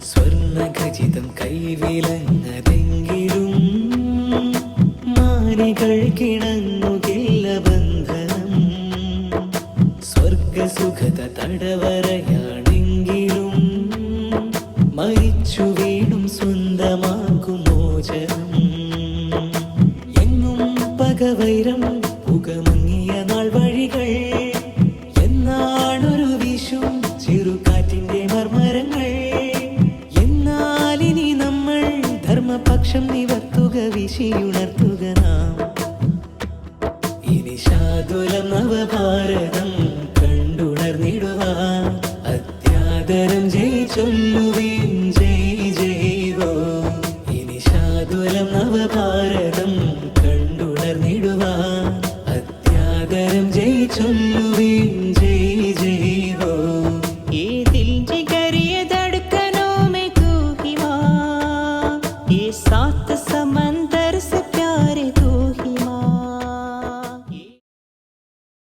സ്വർണഖചിതം കൈവിലങ്ങതെങ്കിലും മാനികൾ കിണങ്ങുകില്ല ബന്ധനം. സ്വർഗസുഖത തടവറയാണെങ്കിലും മരിച്ചു വീണും സ്വന്തമാക്കും മോചനം. എങ്ങും പകവൈരം പുകമങ്ങിയ നാൾ വഴികൾ എന്നാണൊരു വിഷും ചെറുകാറ്റിന്റെ മർമരങ്ങൾ. എന്നാലിനി നമ്മൾ ധർമ്മപക്ഷം നിവർത്തുക, വിശിയുണർത്തുക നാം. ഇനി ശാതുലം നവഭാരതം കണ്ടുണർന്നിടുവാൻ അത്യാദരം ജയ് ചൊല്ലുവേൻ, ജയ് ജയ് ഹോ. ഇനി ശാതുലം നവഭാരതം